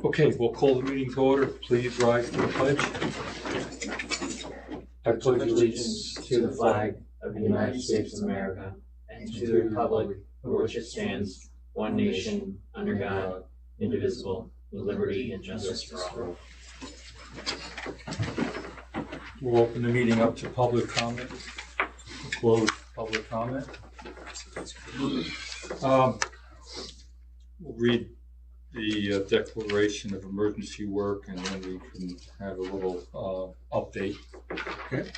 Okay, we'll call the meeting to order. Please rise to the pledge. I pledge allegiance to the flag of the United States of America and to the republic for which it stands, one nation, under God, indivisible, with liberty and justice for all. We'll open the meeting up to public comment. We'll close public comment. We'll read the declaration of emergency work, and then we can have a little update. Okay.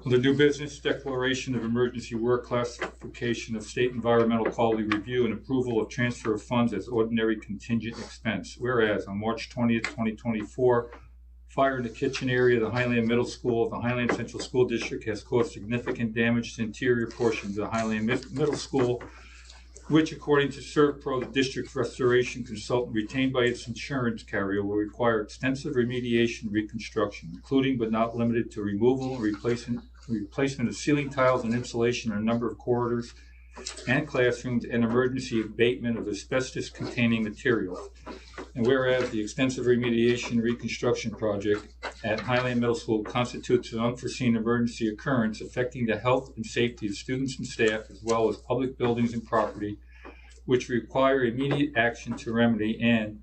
The new business declaration of emergency work, classification of state environmental quality review, and approval of transfer of funds as ordinary contingent expense. Whereas on March 20th, 2024, fire in the kitchen area of the Highland Middle School of the Highland Central School District has caused significant damage to interior portions of the Highland Middle School, which, according to ServPro, the district's restoration consultant retained by its insurance carrier, will require extensive remediation and reconstruction, including but not limited to removal and replacement of ceiling tiles and insulation in a number of corridors and classrooms, and emergency abatement of asbestos-containing materials. And whereas the extensive remediation and reconstruction project at Highland Middle School constitutes an unforeseen emergency occurrence affecting the health and safety of students and staff, as well as public buildings and property, which require immediate action to remedy. And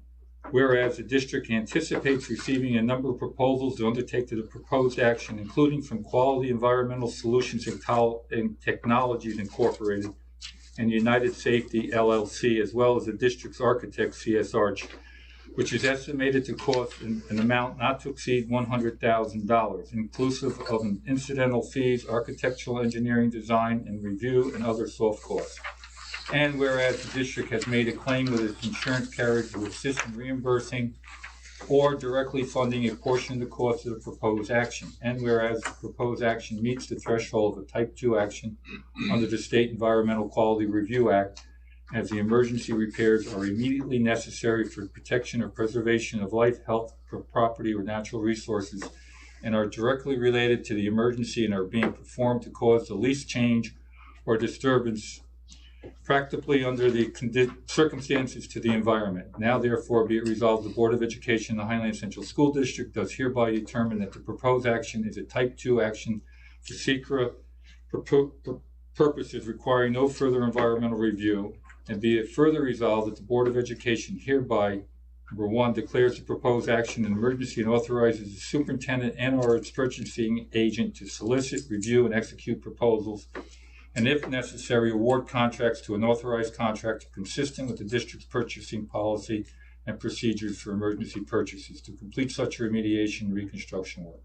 whereas the district anticipates receiving a number of proposals to undertake the proposed action, including from Quality Environmental Solutions and Technologies Incorporated and United Safety LLC, as well as the district's architect, CS Arch, which is estimated to cost an amount not to exceed $100,000, inclusive of incidental fees, architectural engineering, design, and review, and other soft costs. And whereas the district has made a claim with its insurance carrier to assist in reimbursing or directly funding a portion of the cost of the proposed action. And whereas the proposed action meets the threshold of a Type 2 action under the State Environmental Quality Review Act, as the emergency repairs are immediately necessary for protection or preservation of life, health, property, or natural resources, and are directly related to the emergency and are being performed to cause the least change or disturbance practically under the circumstances to the environment. Now, therefore, be it resolved, the Board of Education of the Highland Central School District does hereby determine that the proposed action is a Type 2 action for SECRA purposes requiring no further environmental review, and be it further resolved that the Board of Education hereby, number one, declares the proposed action an emergency and authorizes the superintendent and/or its purchasing agent to solicit, review, and execute proposals, and if necessary, award contracts to an authorized contractor consistent with the district's purchasing policy and procedures for emergency purchases to complete such remediation and reconstruction work,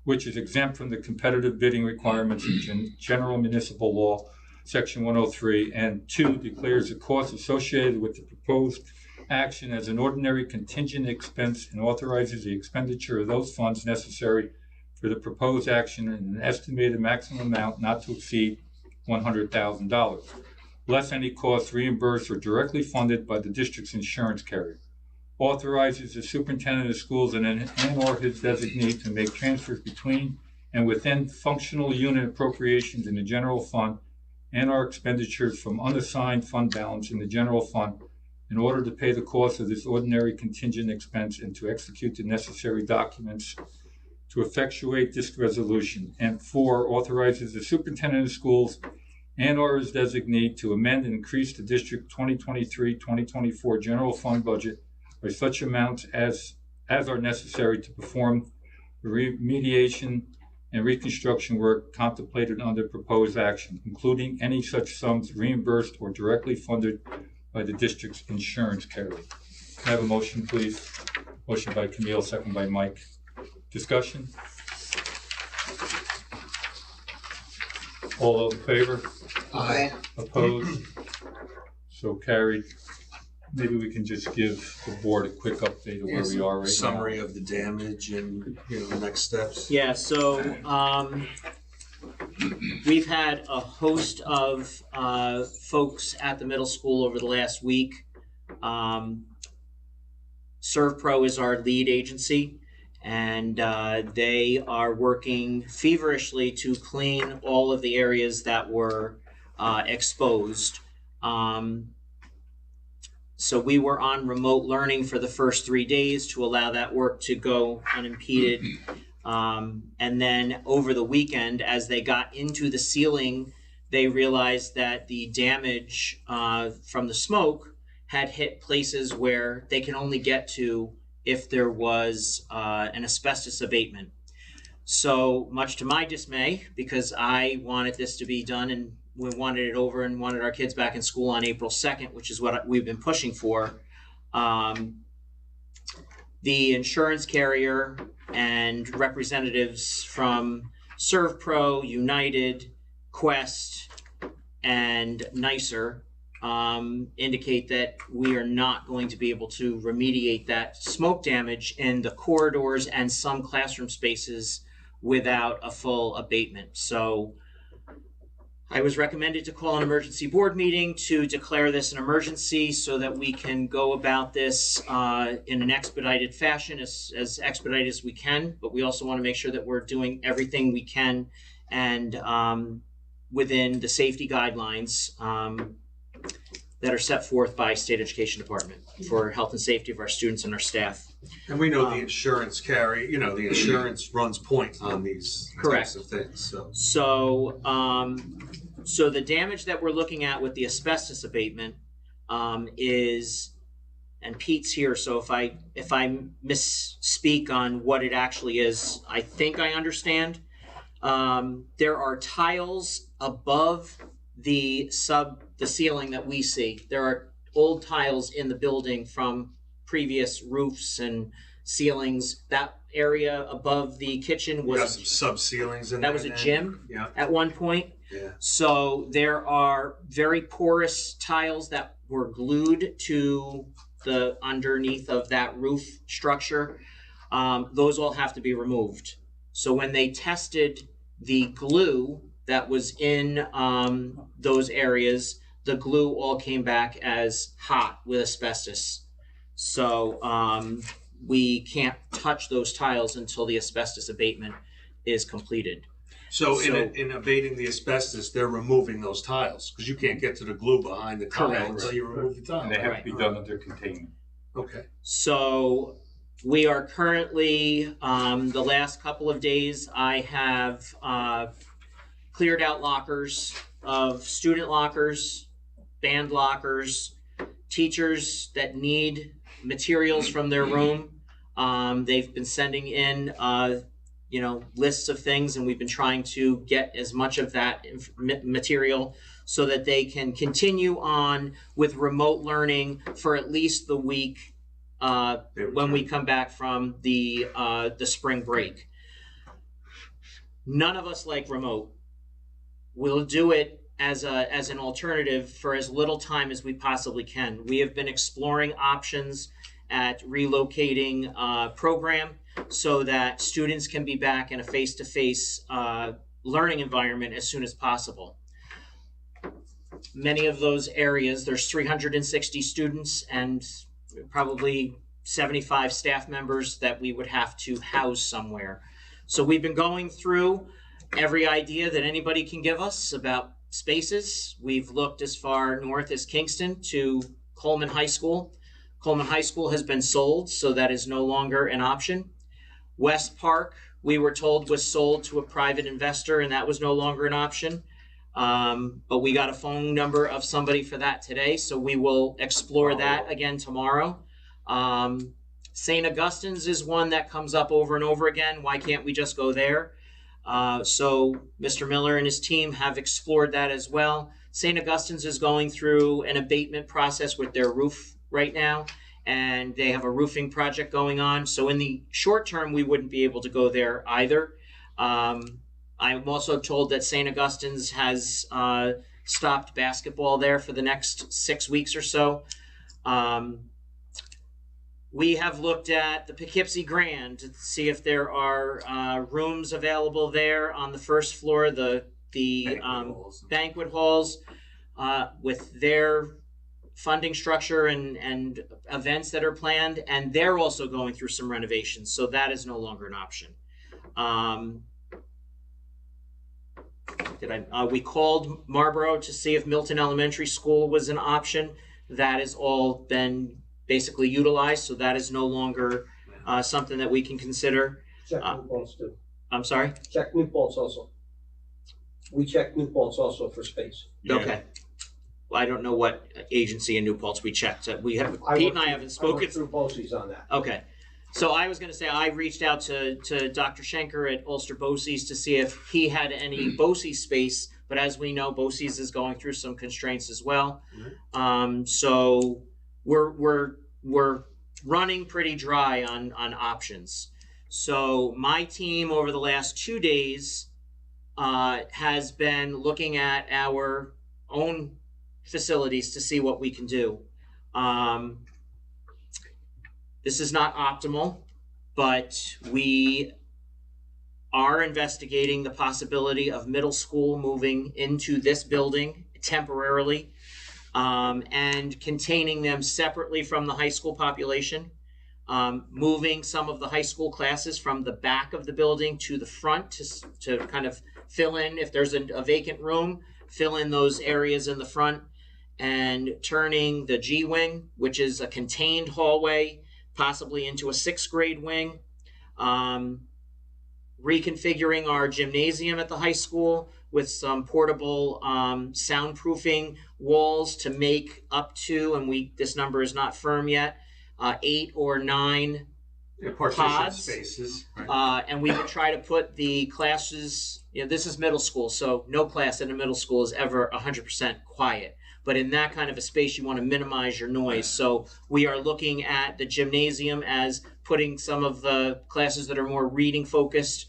which is exempt from the competitive bidding requirements in General Municipal Law, Section 103, and 2, declares the costs associated with the proposed action as an ordinary contingent expense and authorizes the expenditure of those funds necessary for the proposed action in an estimated maximum amount not to exceed $100,000, less any costs reimbursed or directly funded by the district's insurance carrier. Authorizes the superintendent of schools and or his designee to make transfers between and within functional unit appropriations in the general fund and our expenditures from unassigned fund balance in the general fund in order to pay the cost of this ordinary contingent expense and to execute the necessary documents to effectuate this resolution. And 4, authorizes the superintendent of schools and or his designee to amend and increase the district 2023-2024 general fund budget by such amounts as are necessary to perform the remediation and reconstruction work contemplated under proposed action, including any such sums reimbursed or directly funded by the district's insurance carrier. Can I have a motion, please? Motion by Camille, second by Mike. Discussion? All those in favor? Aye. Opposed? So carried. Maybe we can just give the board a quick update of where we are right Summary of the damage and the next steps. Yeah, so we've had a host of folks at the middle school over the last week. ServPro is our lead agency, and they are working feverishly to clean all of the areas that were exposed. So we were on remote learning for the first 3 days to allow that work to go unimpeded. And then over the weekend, as they got into the ceiling, they realized that the damage from the smoke had hit places where they can only get to if there was an asbestos abatement. So much to my dismay, because I wanted this to be done and we wanted it over and wanted our kids back in school on April 2nd, which is what we've been pushing for. The insurance carrier and representatives from ServPro, United, Quest, and NICER indicate that we are not going to be able to remediate that smoke damage in the corridors and some classroom spaces without a full abatement. So I was recommended to call an emergency board meeting to declare this an emergency so that we can go about this in an expedited fashion, as expedited as we can, but we also want to make sure that we're doing everything we can and within the safety guidelines that are set forth by State Education Department for health and safety of our students and our staff. And we know the insurance the insurance runs point on these Correct. types of things. So the damage that we're looking at with the asbestos abatement is, and Pete's here, so if I misspeak on what it actually is, I think I understand. There are tiles above the ceiling that we see. There are old tiles in the building from previous roofs and ceilings. That area above the kitchen was some sub ceilings in that there. Was a gym Yeah. at one point. Yeah. So there are very porous tiles that were glued to the underneath of that roof structure. Those all have to be removed. So when they tested the glue that was in those areas, the glue all came back as hot with asbestos. So we can't touch those tiles until the asbestos abatement is completed. So in abating the asbestos, they're removing those tiles because you can't get to the glue behind the tile Correct. until you remove the tile. And they have to be done under containment. Okay. So we are currently, the last couple of days, I have cleared out lockers of student lockers, band lockers, teachers that need materials from their room. They've been sending in lists of things, and we've been trying to get as much of that material so that they can continue on with remote learning for at least the week when we come back from the spring break. None of us like remote. We'll do it as an alternative for as little time as we possibly can. We have been exploring options at relocating program so that students can be back in a face-to-face learning environment as soon as possible. Many of those areas, there's 360 students and probably 75 staff members that we would have to house somewhere. So we've been going through every idea that anybody can give us about spaces. We've looked as far north as Kingston to Coleman High School. Coleman High School has been sold, so that is no longer an option. West Park, we were told, was sold to a private investor, and that was no longer an option. But we got a phone number of somebody for that today, so we will explore that again tomorrow. St. Augustine's is one that comes up over and over again. Why can't we just go there? So Mr. Miller and his team have explored that as well. St. Augustine's is going through an abatement process with their roof right now, and they have a roofing project going on. So in the short term, we wouldn't be able to go there either. I'm also told that St. Augustine's has stopped basketball there for the next 6 weeks or so. We have looked at the Poughkeepsie Grand to see if there are rooms available there on the first floor, the banquet halls with their funding structure and events that are planned, and they're also going through some renovations, so that is no longer an option. We called Marlboro to see if Milton Elementary School was an option. that has all been basically utilized, so that is no longer something that we can consider. Check new paltz too. I'm sorry? Check new paltz also. We check new paltz also for space. Okay. Well, I don't know what agency in New Paltz we checked. We have I Pete and I went haven't spoken. through BOCES on that. Okay. So I was going to say I reached out to Dr. Schenker at Ulster BOCES to see if he had any BOCES space, but as we know, BOCES is going through some constraints as well. So we're running pretty dry on options. So my team over the last 2 days has been looking at our own facilities to see what we can do. This is not optimal, but we are investigating the possibility of middle school moving into this building temporarily and containing them separately from the high school population, moving some of the high school classes from the back of the building to the front to kind of fill in, if there's a vacant room, fill in those areas in the front, and turning the G wing, which is a contained hallway, possibly into a 6th grade wing, reconfiguring our gymnasium at the high school with some portable soundproofing walls to make up to, and this number is not firm yet, 8 or 9 partition pods. spaces. Right. And we would try to put the classes, this is middle school, so no class in a middle school is ever 100% quiet. But in that kind of a space, you want to minimize your noise. So we are looking at the gymnasium as putting some of the classes that are more reading focused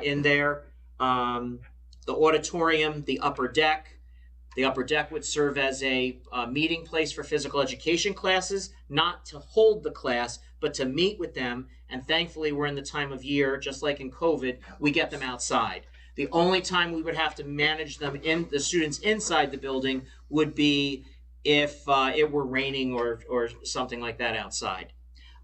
in there. The auditorium, the upper deck. The upper deck would serve as a meeting place for physical education classes, not to hold the class, but to meet with them. And thankfully, we're in the time of year, just like in COVID, we get them outside. The only time we would have to manage them the students inside the building would be if it were raining or something like that outside.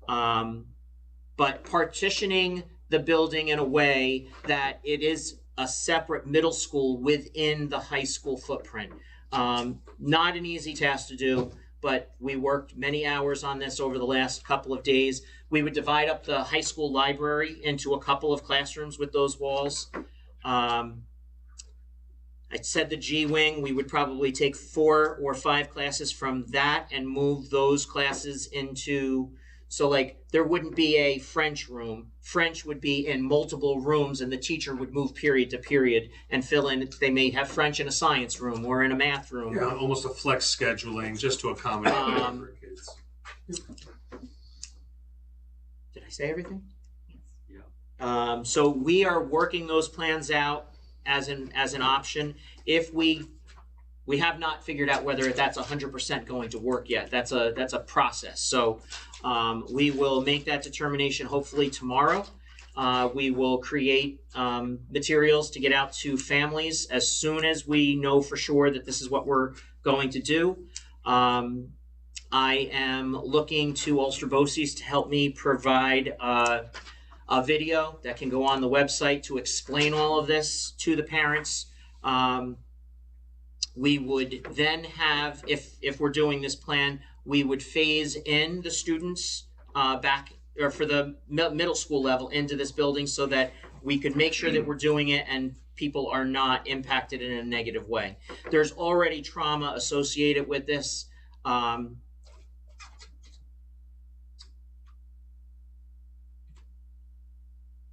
But partitioning the building in a way that it is a separate middle school within the high school footprint. Not an easy task to do, but we worked many hours on this over the last couple of days. We would divide up the high school library into a couple of classrooms with those walls. I said the G wing, we would probably take 4 or 5 classes from that and move those classes into, so like there wouldn't be a French room. French would be in multiple rooms and the teacher would move period to period and fill in. They may have French in a science room or in a math room. Yeah, almost a flex scheduling just to accommodate for kids. Did I say everything? So we are working those plans out as an option. If we have not figured out whether that's 100% going to work yet. That's a process. So we will make that determination hopefully tomorrow. We will create materials to get out to families as soon as we know for sure that this is what we're going to do. I am looking to Ulster BOCES to help me provide a video that can go on the website to explain all of this to the parents. We would then have, if we're doing this plan, we would phase in the students back, or for the middle school level, into this building so that we could make sure that we're doing it and people are not impacted in a negative way. There's already trauma associated with this.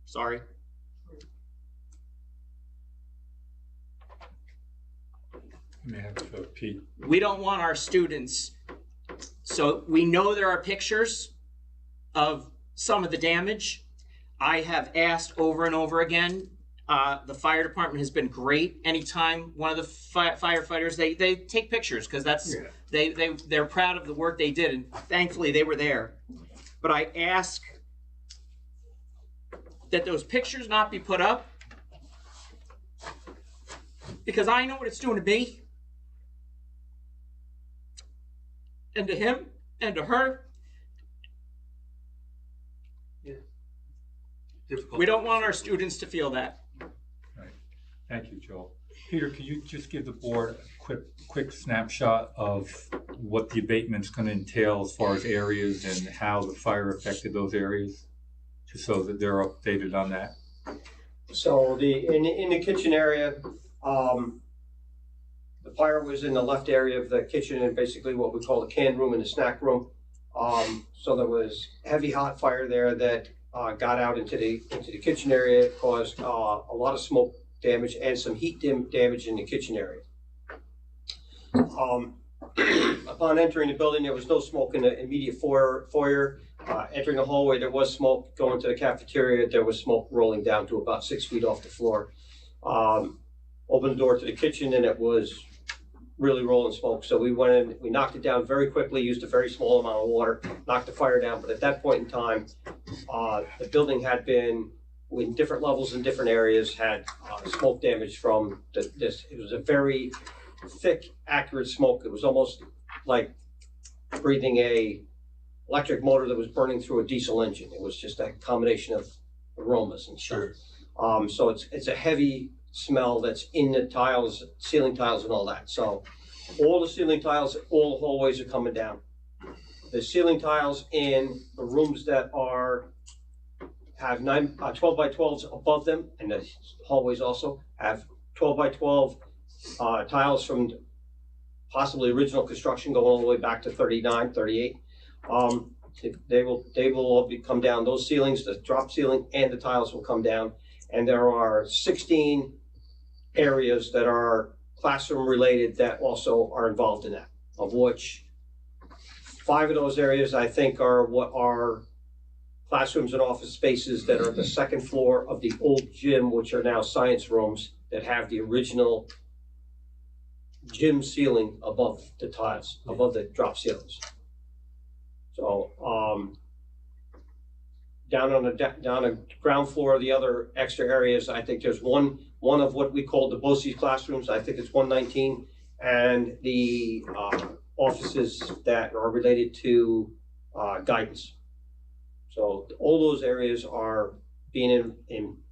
Sorry. May I have Pete? We don't want our students, so we know there are pictures of some of the damage. I have asked over and over again. The fire department has been great. Anytime one of the firefighters, they take pictures because that's they're proud of the work they did, and thankfully they were there. But I ask that those pictures not be put up because I know what it's doing to me and to him and to her. Difficult. We don't want our students to feel that. Right. Thank you, Joel. Peter, could you just give the board a quick snapshot of what the abatement's going to entail as far as areas and how the fire affected those areas, just so that they're updated on that? So in the kitchen area, the fire was in the left area of the kitchen and basically what we call the can room and the snack room. So there was heavy hot fire there that got out into the kitchen area. It caused a lot of smoke damage and some heat damage in the kitchen area. Upon entering the building, there was no smoke in the immediate foyer. Entering the hallway, there was smoke. Going to the cafeteria, there was smoke rolling down to about 6 feet off the floor. Opened the door to the kitchen and it was really rolling smoke. So we went in, we knocked it down very quickly, used a very small amount of water, knocked the fire down. But at that point in time, the building had been in different levels in different areas, had smoke damage from this. It was a very thick, accurate smoke. It was almost like breathing a electric motor that was burning through a diesel engine. It was just a combination of aromas and stuff. Sure. So it's a heavy smell that's in the tiles, ceiling tiles and all that. So all the ceiling tiles, all the hallways are coming down. The ceiling tiles in the rooms that have 12 by 12s above them, and the hallways also have 12 by 12 tiles from possibly original construction going all the way back to 39, 38. They will all come down. Those ceilings, the drop ceiling and the tiles will come down. And there are 16 areas that are classroom related that also are involved in that, of which 5 of those areas I think are what are classrooms and office spaces that are the second floor of the old gym, which are now science rooms that have the original gym ceiling above the tiles, above the drop ceilings. So down on the ground floor of the other extra areas, I think there's one of what we call the BOCES classrooms. I think it's 119, and the offices that are related to guidance. So all those areas are being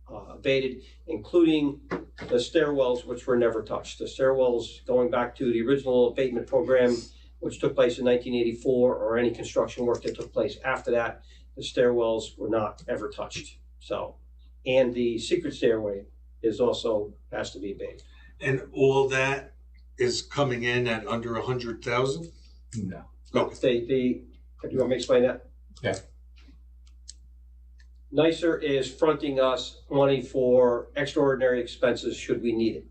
abated, including the stairwells, which were never touched. The stairwells, going back to the original abatement program, which took place in 1984, or any construction work that took place after that, the stairwells were not ever touched. So, and the secret stairway is also has to be abated. And all that is coming in at under 100,000? No. Okay. Do you want me to explain that? Yeah. NYSER is fronting us money for extraordinary expenses should we need it.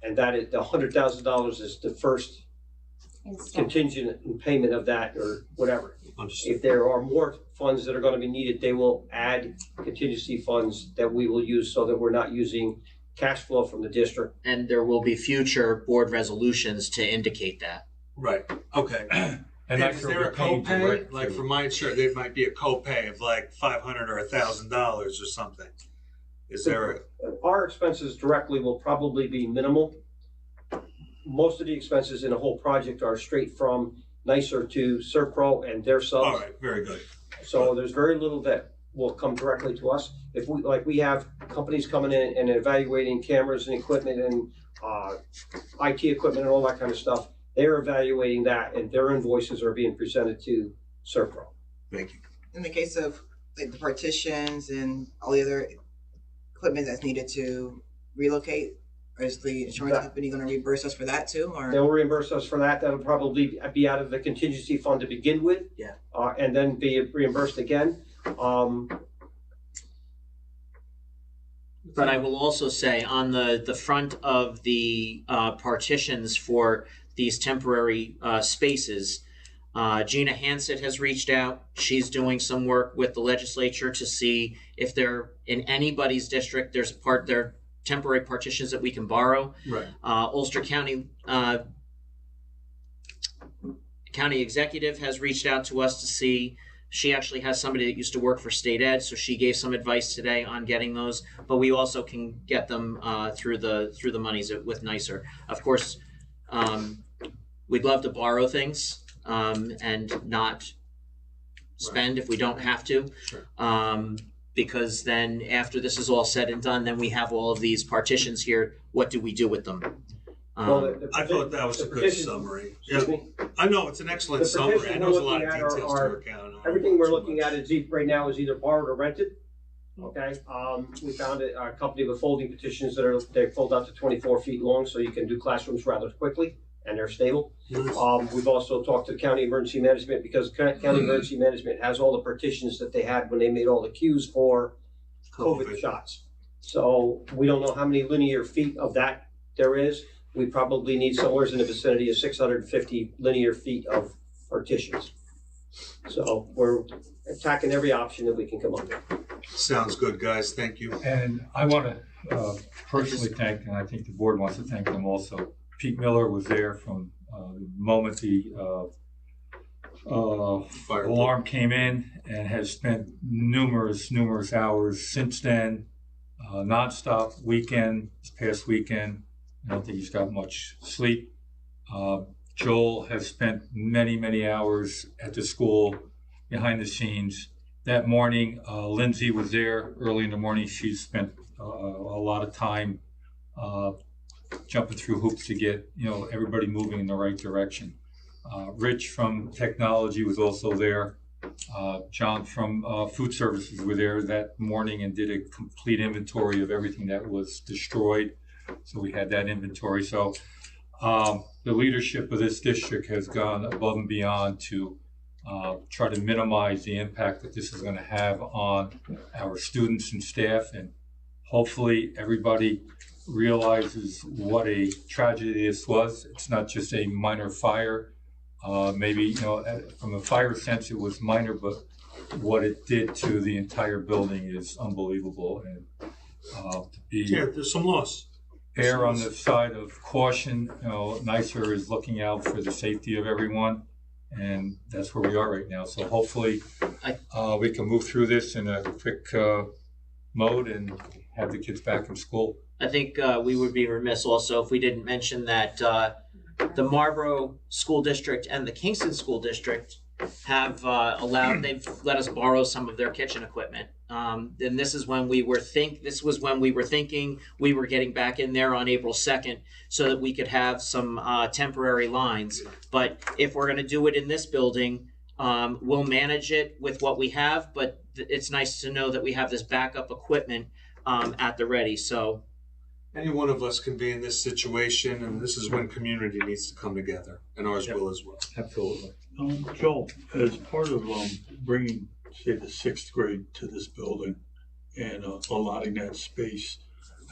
And that is the $100,000 is the first contingent in payment of that or whatever. Understood. If there are more funds that are going to be needed, they will add contingency funds that we will use so that we're not using cash flow from the district. And there will be future board resolutions to indicate that. Right, okay. And is there a copay? Like for my insurance, there might be a copay of like $500 or $1,000 or something. Is there Our expenses directly will probably be minimal. Most of the expenses in the whole project are straight from NYSER to Serpro and their subs. all right, very good. So there's very little that will come directly to us. If we have companies coming in and evaluating cameras and equipment and IT equipment and all that kind of stuff, they're evaluating that and their invoices are being presented to Serpro. Thank you. In the case of like the partitions and all the other equipment that's needed to relocate, is the insurance company going to reimburse us for that too? Or They'll reimburse us for that. That'll probably be out of the contingency fund to begin with. Yeah. And then be reimbursed again. But I will also say on the front of the partitions for these temporary spaces, Gina Hansett has reached out. She's doing some work with the legislature to see if there in anybody's district there's there temporary partitions that we can borrow. Right. Ulster County County Executive has reached out to us to see. She actually has somebody that used to work for state ed, so she gave some advice today on getting those. But we also can get them through the monies with NYSER. Of course, we'd love to borrow things and not spend if we don't have to. Sure. because then after this is all said and done, then we have all of these partitions here. What do we do with them? I thought that was a good summary. Excuse me? I know, it's an excellent The summary. I petitions know there's a we're lot of looking at details to are- recount. Everything we're looking at is right now is either borrowed or rented. Okay, we found a company with folding petitions they fold out to 24 feet long, so you can do classrooms rather quickly, and they're stable. We've also talked to County Emergency Management, because County Emergency Management has all the partitions that they had when they made all the queues for COVID shots. So we don't know how many linear feet of that there is. We probably need somewhere in the vicinity of 650 linear feet of partitions. So we're attacking every option that we can come up with. Sounds good, guys. Thank you. And I want to personally thank, and I think the board wants to thank them also. Pete Miller was there from the moment the alarm came in, and has spent numerous hours since then, nonstop weekend, this past weekend. I don't think he's got much sleep. Joel has spent many hours at the school behind the scenes. That morning, Lindsay was there early in the morning. She spent a lot of time jumping through hoops to get everybody moving in the right direction. Rich from technology was also there. John from food services were there that morning and did a complete inventory of everything that was destroyed. So we had that inventory. So the leadership of this district has gone above and beyond to try to minimize the impact that this is going to have on our students and staff. And hopefully everybody realizes what a tragedy this was. It's not just a minor fire. Maybe, from a fire sense, it was minor, but what it did to the entire building is unbelievable. And There's some loss. Err on the side of caution. NYSER is looking out for the safety of everyone, and that's where we are right now. So hopefully we can move through this in a quick mode and have the kids back in school. I think we would be remiss also if we didn't mention that the Marlboro School District and the Kingston School District have they've let us borrow some of their kitchen equipment. And this was when we were thinking we were getting back in there on April 2nd so that we could have some temporary lines. But if we're going to do it in this building, we'll manage it with what we have, but it's nice to know that we have this backup equipment at the ready. So any one of us can be in this situation, and this is when community needs to come together, and ours will as well. Absolutely. Joel, as part of bringing, say, the 6th grade to this building and allotting that space,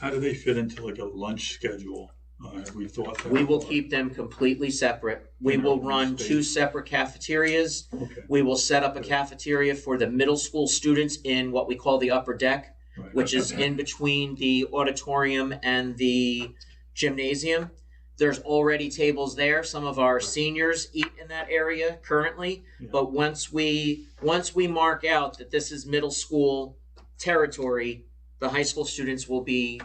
how do they fit into like a lunch schedule? Have we thought that? We will keep them completely separate. We will run 2 separate cafeterias. Okay. We will set up a cafeteria for the middle school students in what we call the upper deck, Right. which is in between the auditorium and the gymnasium. There's already tables there. Some of our seniors eat in that area currently, Yeah. but once we mark out that this is middle school territory, the high school students will be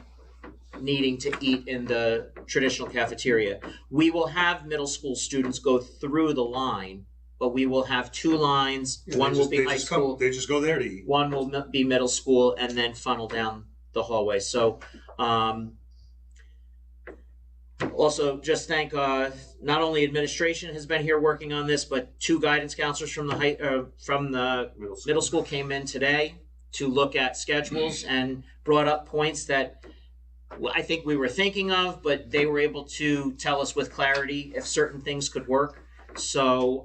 needing to eat in the traditional cafeteria. We will have middle school students go through the line, but we will have 2 lines. One will be high school. They just go there to eat. One will be middle school, and then funnel down the hallway. So, also just thank not only administration has been here working on this, but 2 guidance counselors from the middle school came in today to look at schedules and brought up points that I think we were thinking of, but they were able to tell us with clarity if certain things could work. So,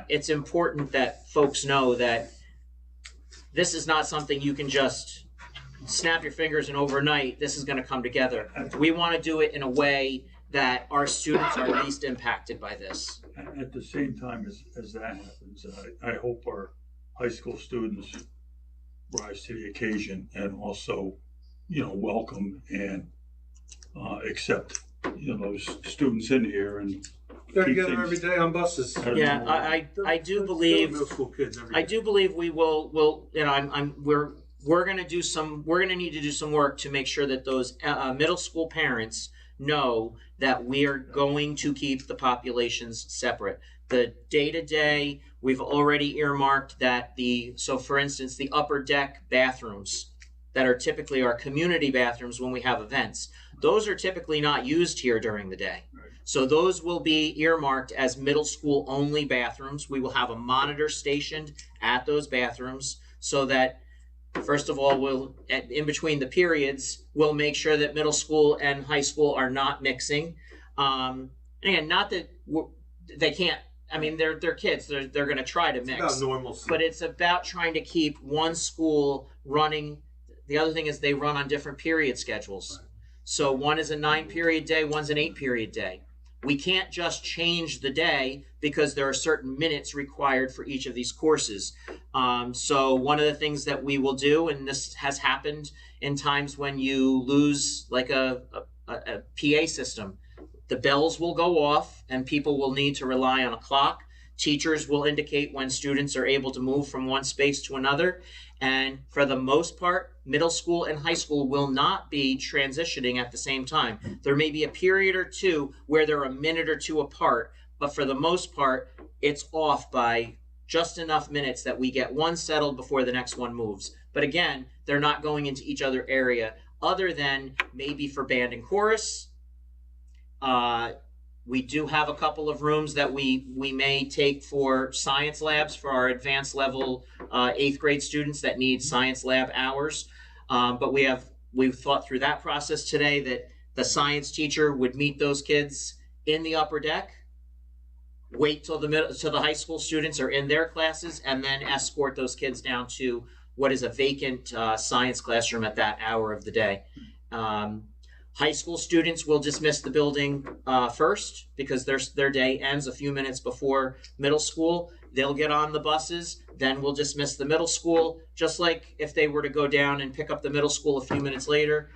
it's important that folks know that this is not something you can just snap your fingers and overnight this is going to come together. We want to do it in a way that our students are least impacted by this. At the same time as that happens, I hope our high school students rise to the occasion and also, welcome and accept, those students in here and They're keep together things every day on buses. at a Yeah, normal- I do believe Middle school kids every I day. do believe we will we're going to need to do some work to make sure that those middle school parents know that we are going to keep the populations separate. The day-to-day, we've already earmarked that so for instance, the upper deck bathrooms that are typically our community bathrooms when we have events, those are typically not used here during the day. So those will be earmarked as middle school only bathrooms. We will have a monitor stationed at those bathrooms so that, first of all, in between the periods, we'll make sure that middle school and high school are not mixing. And again, not that they can't. I mean, they're kids. They're going to try to mix. About normal. But it's about trying to keep one school running. The other thing is they run on different period schedules. Right. So one is a 9-period day, one's an 8-period day. We can't just change the day because there are certain minutes required for each of these courses. So one of the things that we will do, and this has happened in times when you lose like a PA system, the bells will go off and people will need to rely on a clock. Teachers will indicate when students are able to move from one space to another. And for the most part, middle school and high school will not be transitioning at the same time. There may be a period or two where they're a minute or two apart, but for the most part, it's off by just enough minutes that we get one settled before the next one moves. But again, they're not going into each other area other than maybe for band and chorus. We do have a couple of rooms that we may take for science labs for our advanced level 8th grade students that need science lab hours. But we've thought through that process today that the science teacher would meet those kids in the upper deck, wait till the high school students are in their classes, and then escort those kids down to what is a vacant science classroom at that hour of the day. High school students will dismiss the building first because their day ends a few minutes before middle school. They'll get on the buses, then we'll dismiss the middle school, just like if they were to go down and pick up the middle school a few minutes later.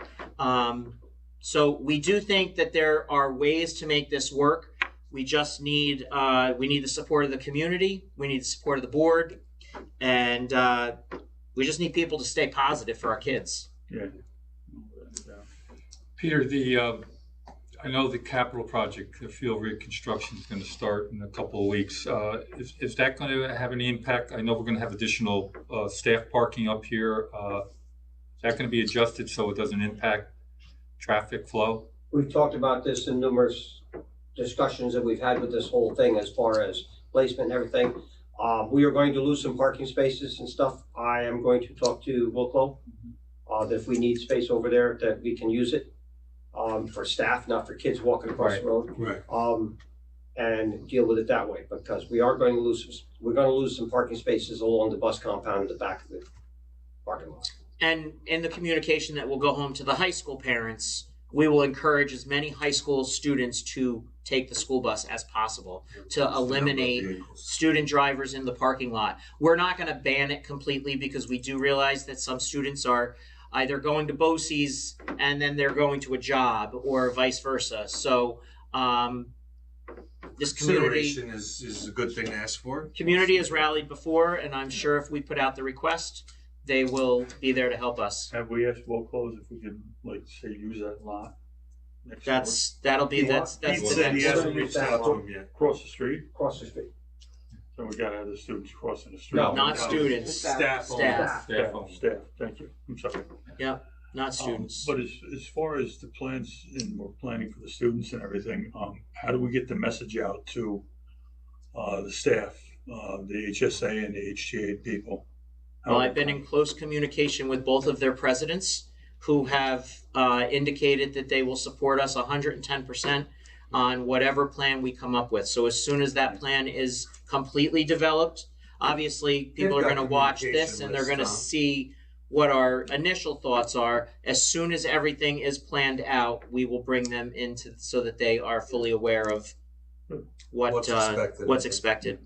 So we do think that there are ways to make this work. We just need the support of the community, we need the support of the board, and we just need people to stay positive for our kids. Yeah. Peter, I know the capital project, the field reconstruction is going to start in a couple of weeks. Is that going to have any impact? I know we're going to have additional staff parking up here. Is that going to be adjusted so it doesn't impact traffic flow? We've talked about this in numerous discussions that we've had with this whole thing as far as placement and everything. We are going to lose some parking spaces and stuff. I am going to talk to Wilco that if we need space over there that we can use it. For staff, not for kids walking across the road. Right. And deal with it that way, because we're going to lose some parking spaces along the bus compound in the back of the parking lot. And in the communication that will go home to the high school parents, we will encourage as many high school students to take the school bus as possible to eliminate student drivers in the parking lot. We're not going to ban it completely because we do realize that some students are either going to BOCES and then they're going to a job or vice versa. So this community is a good thing to ask for. Community has rallied before, and I'm sure if we put out the request, they will be there to help us. Have we asked Wilco's if we could, like, say, use that lot? That's He said he hasn't reached out to him yet. Across the street? Across the street. So we gotta have the students crossing the street. No. Not students. Staff. Staff. Staff, thank you. I'm sorry. Yeah, not students. But as far as the plans, and we're planning for the students and everything, how do we get the message out to the staff, the HSA and the HTA people? Well, I've been in close communication with both of their presidents who have indicated that they will support us 110% on whatever plan we come up with. So as soon as that plan is completely developed, obviously people are going to watch this and they're going to see what our initial thoughts are. As soon as everything is planned out, we will bring them into so that they are fully aware of what's expected.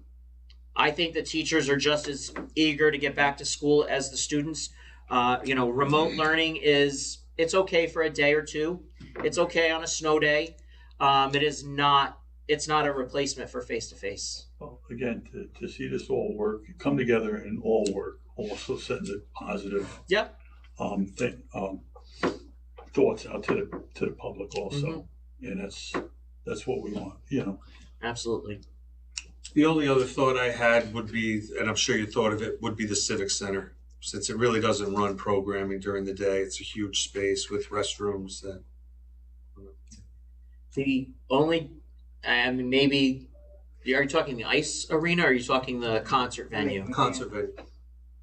I think the teachers are just as eager to get back to school as the students. Remote learning it's okay for a day or two. It's okay on a snow day. It's not a replacement for face-to-face. Well, again, to see this all work, come together and all work, also sends a positive thoughts out to the public also. And that's what we want, Absolutely. The only other thought I had would be, and I'm sure you thought of it, would be the Civic Center. Since it really doesn't run programming during the day, it's a huge space with restrooms that. The only, maybe, are you talking the ice arena or are you talking the concert venue? Concert venue.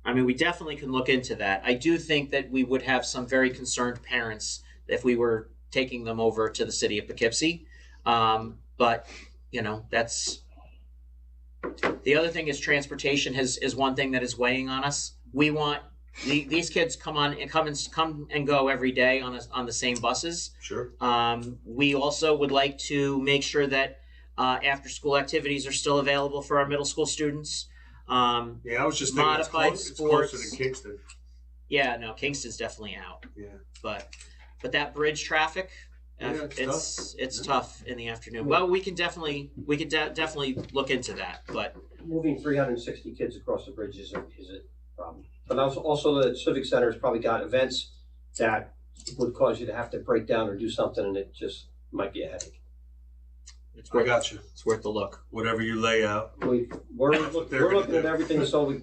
I mean, we definitely can look into that. I do think that we would have some very concerned parents if we were taking them over to the city of Poughkeepsie. But, you know, that's, the other thing is transportation is one thing that is weighing on us. We want, these kids come and go every day on the same buses. Sure. We also would like to make sure that after school activities are still available for our middle school students. Yeah, I was just thinking modified it's closer sports. than Kingston. Yeah, no, Kingston's definitely out. Yeah. But that bridge traffic, Yeah, it's tough in the afternoon. Well, we could definitely look into that. But Moving 360 kids across the bridge is a problem. But also the Civic Center's probably got events that would cause you to have to break down or do something, and it just might be a headache. I got you. It's worth the look. Whatever you lay out. We're looking at everything, so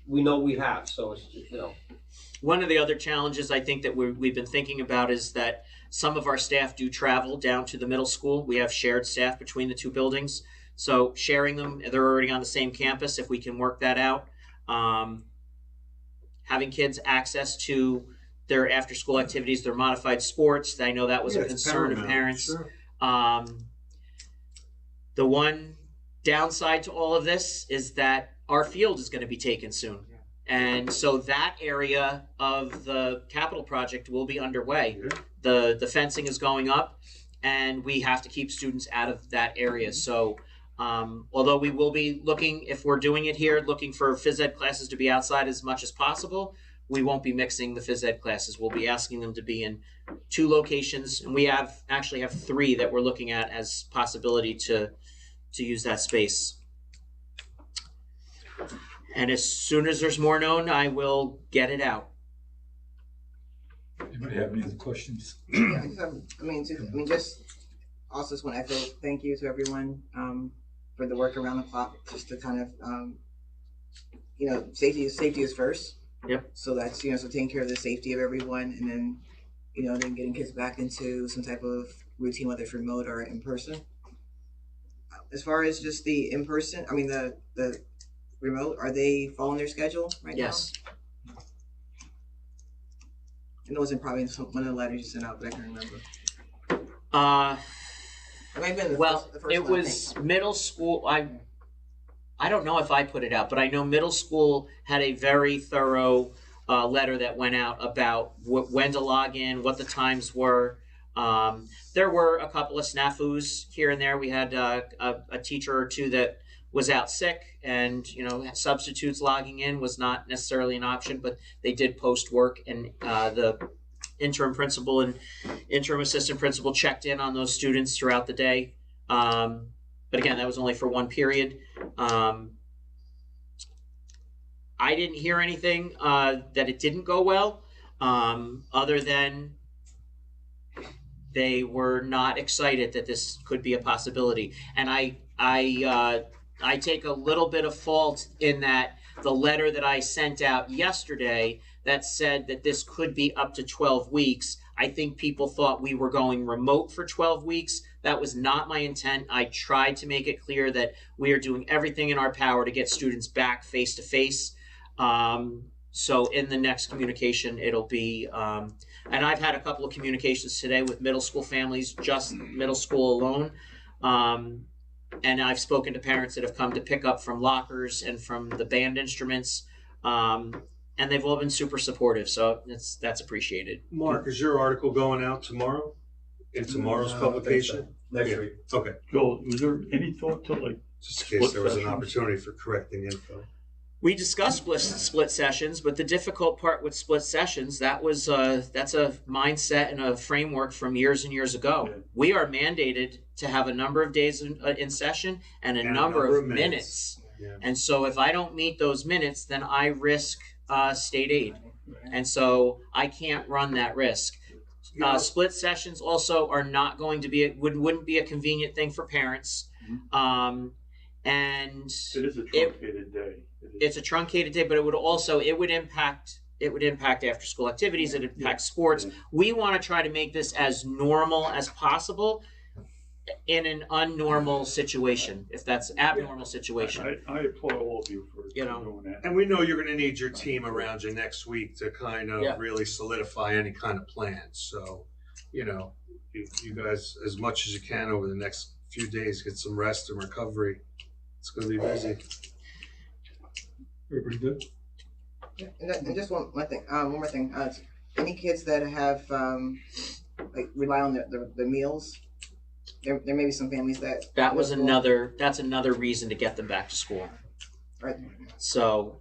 we know we have. So it's just, you know. One of the other challenges I think that we've been thinking about is that some of our staff do travel down to the middle school. We have shared staff between the two buildings. So sharing them, they're already on the same campus, if we can work that out. Having kids access to their after-school activities, their modified sports, I know that was a concern of parents. Sure. The one downside to all of this is that our field is going to be taken soon. And so that area of the capital project will be underway. Yeah. The fencing is going up, and we have to keep students out of that area. So although we will be looking, if we're doing it here, looking for phys ed classes to be outside as much as possible, we won't be mixing the phys ed classes. We'll be asking them to be in 2 locations, and we actually have 3 that we're looking at as possibility to use that space. And as soon as there's more known, I will get it out. Anybody have any other questions? Yeah, just also just want to echo thank you to everyone for the work around the clock, just to kind of, safety is first. Yep. So that's, so taking care of the safety of everyone, and then, then getting kids back into some type of routine, whether it's remote or in person. As far as just the in-person, the remote, are they following their schedule right now? Yes. And it wasn't probably one of the letters you sent out, but I can remember. It might have been the first it one, was middle school. I don't know if I put it out, but I know middle school had a very thorough letter that went out about when to log in, what the times were. There were a couple of snafus here and there. We had a teacher or 2 that was out sick, and substitutes logging in was not necessarily an option, but they did post work, and the interim principal and interim assistant principal checked in on those students throughout the day. But again, that was only for 1 period. I didn't hear anything that it didn't go well, other than they were not excited that this could be a possibility. And I take a little bit of fault in that the letter that I sent out yesterday that said that this could be up to 12 weeks. I think people thought we were going remote for 12 weeks. That was not my intent. I tried to make it clear that we are doing everything in our power to get students back face to face. So in the next communication, it'll be, and I've had a couple of communications today with middle school families, just middle school alone. And I've spoken to parents that have come to pick up from lockers and from the band instruments. And they've all been super supportive. So that's appreciated. Mark, is your article going out tomorrow? In tomorrow's publication? Next week. Okay. Joel, was there any thought to Just in case there was an opportunity for correcting info. We discussed split sessions, but the difficult part with split sessions, that's a mindset and a framework from years and years ago. Yeah. We are mandated to have a number of days in session and a number of minutes. Yeah. And so if I don't meet those minutes, then I risk state aid. And so I can't run that risk. Split sessions also are not going to be, wouldn't be a convenient thing for parents. And It is a truncated day. it's a truncated day, but it would impact after school activities, it impacts sports. Yeah. We want to try to make this as normal as possible in an unnormal situation, if that's abnormal situation. I applaud all of you for doing that. And we know you're gonna need your team around you next week to kind of Yeah. really solidify any kind of plans. So, you know, you guys, as much as you can over the next few days, get some rest and recovery. It's gonna be busy. Everybody good? And just one more thing. Any kids that have like rely on the meals, there may be some families that That's another reason to get them back to school. Right. So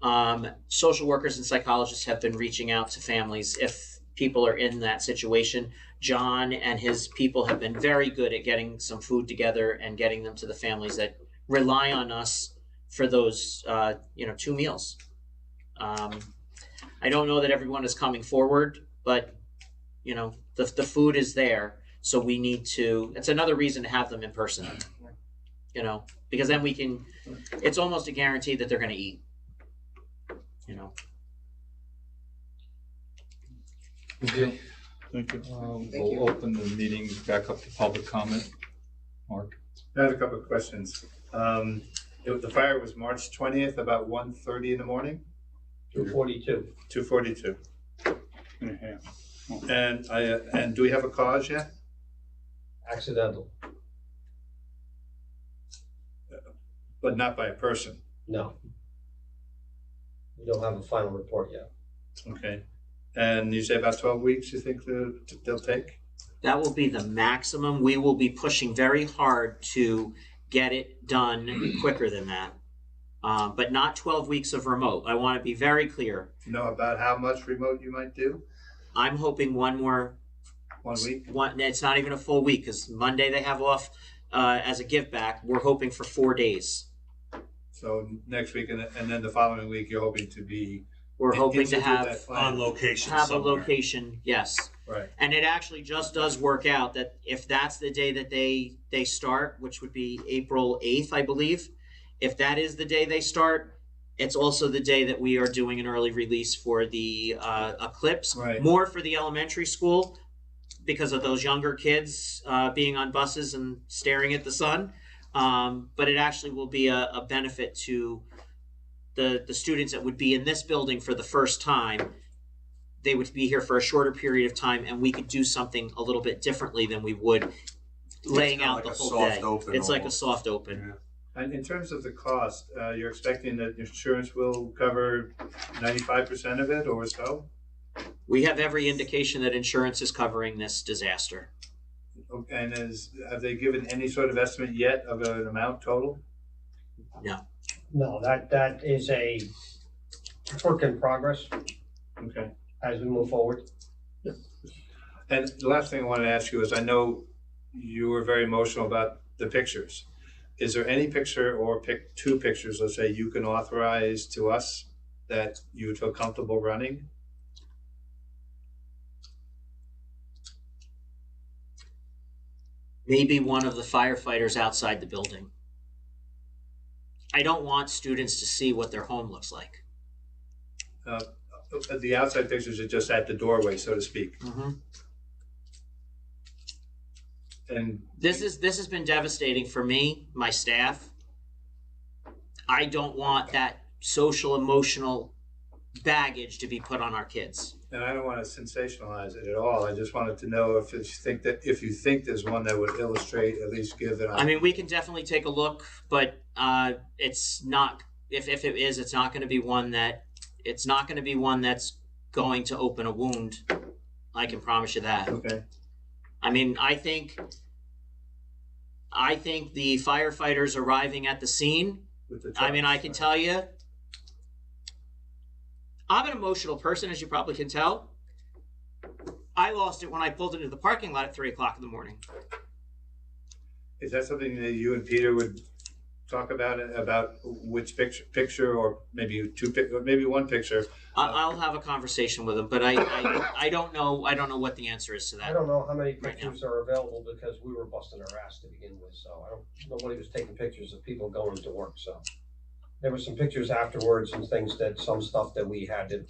social workers and psychologists have been reaching out to families if people are in that situation. John and his people have been very good at getting some food together and getting them to the families that rely on us for those 2 meals. I don't know that everyone is coming forward, but the food is there, so we need to. It's another reason to have them in person. Because then we can. It's almost a guarantee that they're going to eat. Okay. Thank you. We'll open the meeting back up to public comment. Mark? I had a couple of questions. The fire was March 20th, about 1:30 in the morning? 242. 2:42. And a half. And do we have a cause yet? Accidental. But not by a person, No. We don't have a final report yet. okay? And you say about 12 weeks you think they'll take? That will be the maximum. We will be pushing very hard to get it done quicker than that. But not 12 weeks of remote. I want to be very clear. Do you know about how much remote you might do? I'm hoping one more. 1 week? It's not even a full week because Monday they have off as a give back. We're hoping for 4 days. So next week and then the following week you're hoping to be. We're hoping to institute have that plan. On location a somewhere. location, yes. Right. And it actually just does work out that if that's the day that they start, which would be April 8th, I believe, if that is the day they start, it's also the day that we are doing an early release for the Eclipse. Right. More for the elementary school because of those younger kids being on buses and staring at the sun. But it actually will be a benefit to the students that would be in this building for the first time. They would be here for a shorter period of time, and we could do something a little bit differently than we would laying out the whole day. It's like a soft open. Yeah. And in terms of the cost, you're expecting that insurance will cover 95% of it or so? We have every indication that insurance is covering this disaster. And have they given any sort of estimate yet of an amount total? No, that is a work in progress Okay. as we move forward. And the last thing I wanted to ask you is, I know you were very emotional about the pictures. Is there any picture or two pictures, let's say, you can authorize to us that you would feel comfortable running? Maybe one of the firefighters outside the building. I don't want students to see what their home looks like. The outside pictures are just at the doorway, so to speak. Mm-hmm. And This has been devastating for me, my staff. I don't want that social emotional baggage to be put on our kids. And I don't want to sensationalize it at all. I just wanted to know if you think there's one that would illustrate, at least give it. I mean, we can definitely take a look, but it's not. If it is, it's not going to be one that. It's not going to be one that's going to open a wound. I can promise you that. Okay. I mean, I think the firefighters arriving at the scene. With the I mean, I trucks, can right. tell you. I'm an emotional person, as you probably can tell. I lost it when I pulled into the parking lot at 3:00 in the morning. Is that something that you and Peter would talk about it, about which picture, or maybe maybe one picture? I'll have a conversation with him, but I don't know what the answer is to I that. don't know how many Right pictures are available because we were busting our ass to begin with, so nobody was taking pictures of people going to work, so. There were some pictures afterwards and things some stuff that we had to,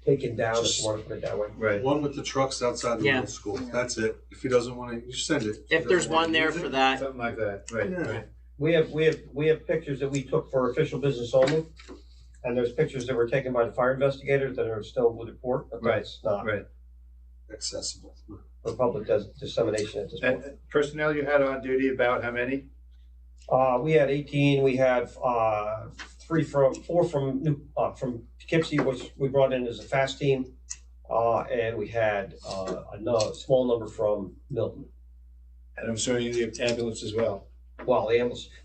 taken down, if you wanna put it that way. Right. One with the trucks outside the Yeah. middle school. That's it. If he doesn't want to, you send it. If there's one there for that, Something like that, right, Yeah. right. We have pictures that we took for official business only, and there's pictures that were taken by the fire investigators that are still with the report, but Right, that's not right. Accessible. for public dissemination at this point. And personnel you had on duty, about how many? We had 18. We had 4 from Poughkeepsie, which we brought in as a fast team, and we had another small number from Milton. And I'm assuming the ambulance as well. Well,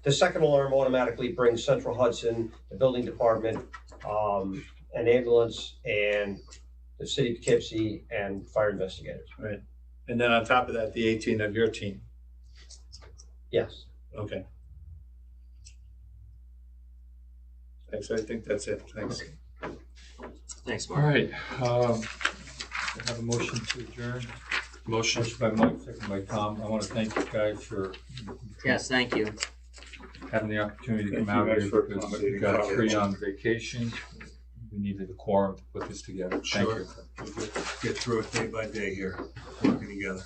the second alarm automatically brings Central Hudson, the building department, an ambulance, and the city of Poughkeepsie, and fire investigators. Right. And then on top of that, the 18 of your team. Yes. Okay. Thanks, I think that's it. Thanks. thanks, All Mark. right, I have a motion to adjourn. Motion by Mike, second by Tom. I want to thank you guys for Yes, thank you. having the opportunity to come Thank you out guys here for because we accommodating got Kyle. three on vacation. We needed a quorum to put this together. Thank Sure. you. We'll get through it day by day here, working together.